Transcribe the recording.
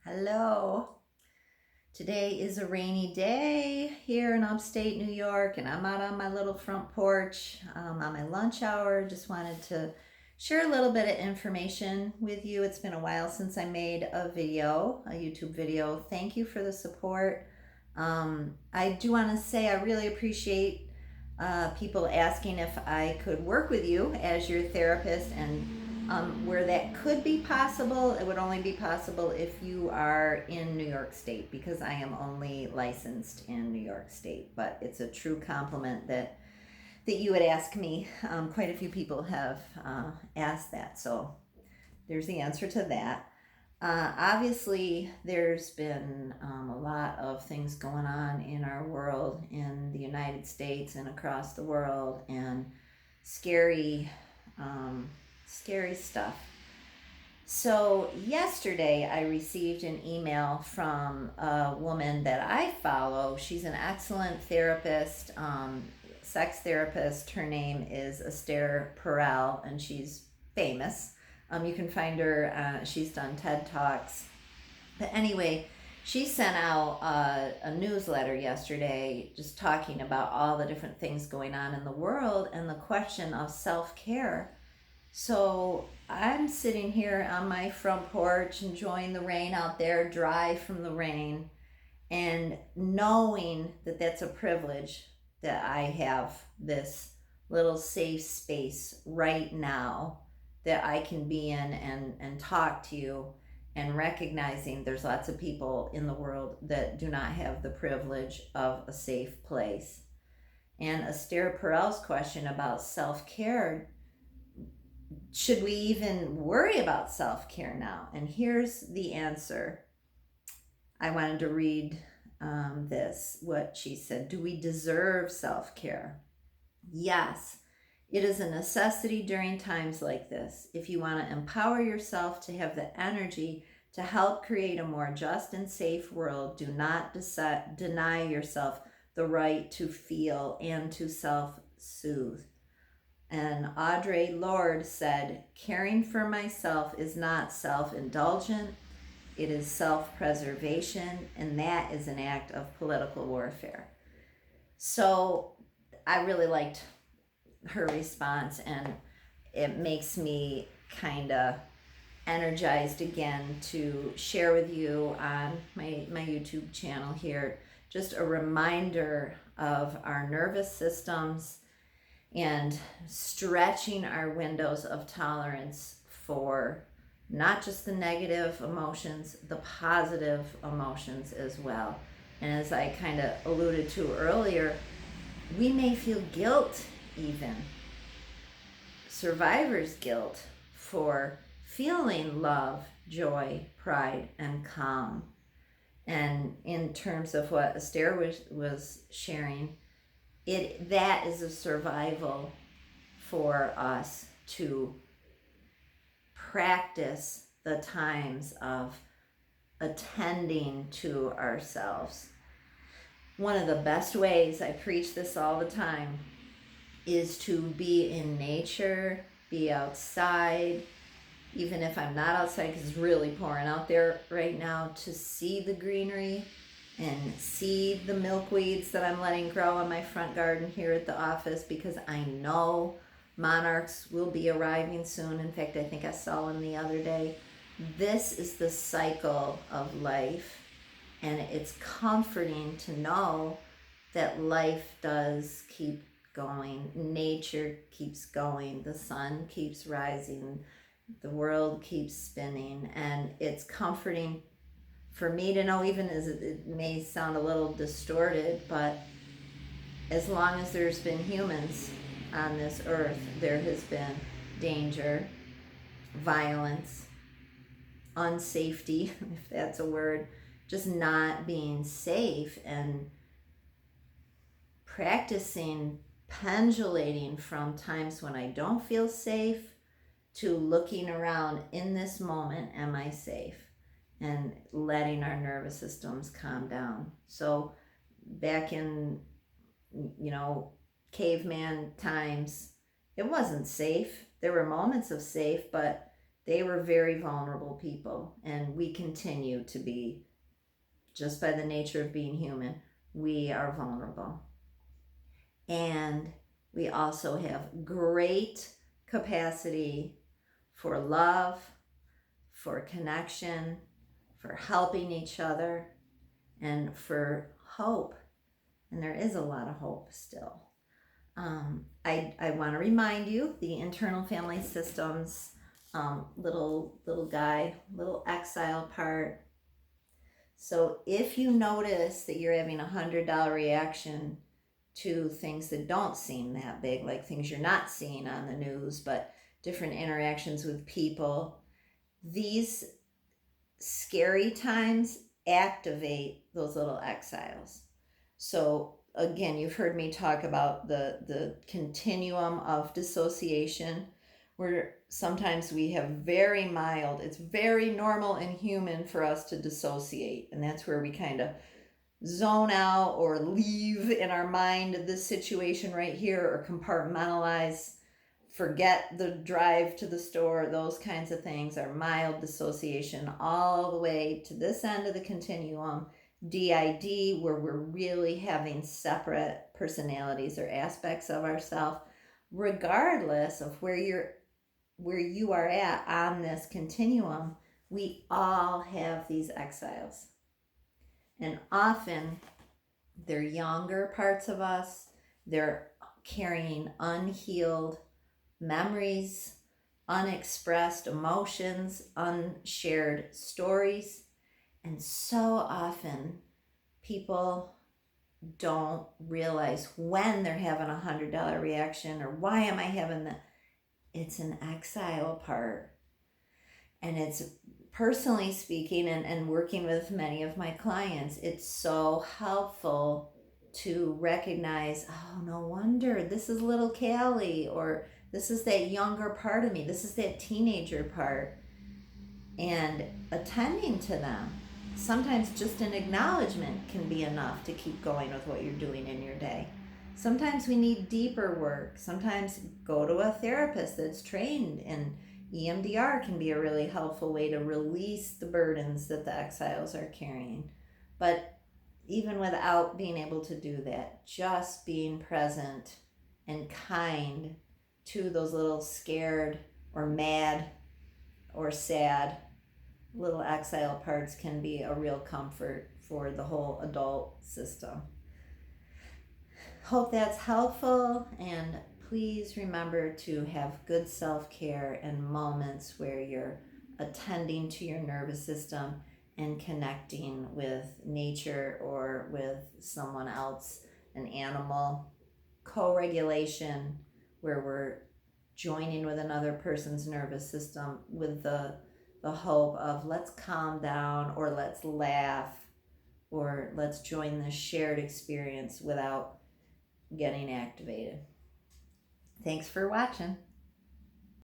Hello. Today is a rainy day here in upstate New York, and I'm out on my little front porch on my lunch hour. Just wanted to share a little bit of information with you. It's been a while since I made a video, a YouTube video. Thank you for the support. I do want to say I really appreciate people asking if I could work with you as your therapist, and where that could be possible, it would only be possible if you are in New York State, because I am only licensed in New York State. But it's a true compliment that you would ask me. Quite a few people have asked that, so there's the answer to that. Obviously, there's been a lot of things going on in our world, in the United States and across the world, and scary, scary stuff. So, yesterday I received an email from a woman that I follow. She's an excellent therapist, sex therapist. Her name is Esther Perel, and she's famous. You can find her, she's done TED Talks. But anyway, she sent out a newsletter yesterday just talking about all the different things going on in the world and the question of self care. So I'm sitting here on my front porch enjoying the rain out there, dry from the rain, and knowing that that's a privilege that I have this little safe space right now that I can be in and talk to you, and recognizing there's lots of people in the world that do not have the privilege of a safe place. And Esther Perel's question about self-care, should we even worry about self-care now? And here's the answer. I wanted to read what she said. Do we deserve self-care? Yes. It is a necessity during times like this. If you want to empower yourself to have the energy to help create a more just and safe world, do not deny yourself the right to feel and to self-soothe. And Audre Lorde said, caring for myself is not self-indulgent, it is self-preservation, and that is an act of political warfare. So I really liked her response, and it makes me kind of energized again to share with you on my YouTube channel here just a reminder of our nervous systems and stretching our windows of tolerance for not just the negative emotions, the positive emotions as well. And as I kind of alluded to earlier, we may feel guilt, even survivor's guilt, for feeling love, joy, pride, and calm. And in terms of what Esther was sharing, that is a survival for us to practice the times of attending to ourselves. One of the best ways, I preach this all the time, is to be in nature, be outside, even if I'm not outside because it's really pouring out there right now, to see the greenery and see the milkweeds that I'm letting grow in my front garden here at the office, because I know monarchs will be arriving soon. In fact, I think I saw one the other day. This is the cycle of life, and it's comforting to know that life does keep going. Nature keeps going. The sun keeps rising. The world keeps spinning. And it's comforting for me to know, even as it may sound a little distorted, but as long as there's been humans on this earth, there has been danger, violence, unsafety, if that's a word, just not being safe, and practicing pendulating from times when I don't feel safe to looking around in this moment, am I safe? And letting our nervous systems calm down. So back in, caveman times, it wasn't safe. There were moments of safe, but They were very vulnerable people, and we continue to be, just by the nature of being human. We are vulnerable. And we also have great capacity for love, for connection, for helping each other, and for hope. And there is a lot of hope still. I want to remind you the internal family systems, little guy, little exile part. So if you notice that you're having $100 reaction to things that don't seem that big, like things you're not seeing on the news, but different interactions with people, these scary times activate those little exiles. So again, you've heard me talk about the continuum of dissociation, where sometimes we have very mild, it's very normal and human for us to dissociate, and that's where we kind of zone out or leave in our mind this situation right here, or compartmentalize, forget the drive to the store. Those kinds of things are mild dissociation. All the way to this end of the continuum, DID, where we're really having separate personalities or aspects of ourselves. Regardless of where you are at on this continuum, we all have these exiles, and often they're younger parts of us. They're carrying unhealed memories, unexpressed emotions, unshared stories. And so often people don't realize when they're having $100 reaction, or why am I having that? It's an exile part. And it's, personally speaking, and working with many of my clients, it's so helpful to recognize, oh, no wonder this is little Callie, or this is that younger part of me, this is that teenager part, and attending to them. Sometimes just an acknowledgement can be enough to keep going with what you're doing in your day. Sometimes we need deeper work. Sometimes go to a therapist that's trained in EMDR can be a really helpful way to release the burdens that the exiles are carrying. But even without being able to do that, just being present and kind to those little scared or mad or sad little exile parts can be a real comfort for the whole adult system. Hope that's helpful, and please remember to have good self-care and moments where you're attending to your nervous system and connecting with nature or with someone else, an animal. Co-regulation, where we're joining with another person's nervous system with the hope of, let's calm down, or let's laugh, or let's join this shared experience without getting activated. Thanks for watching.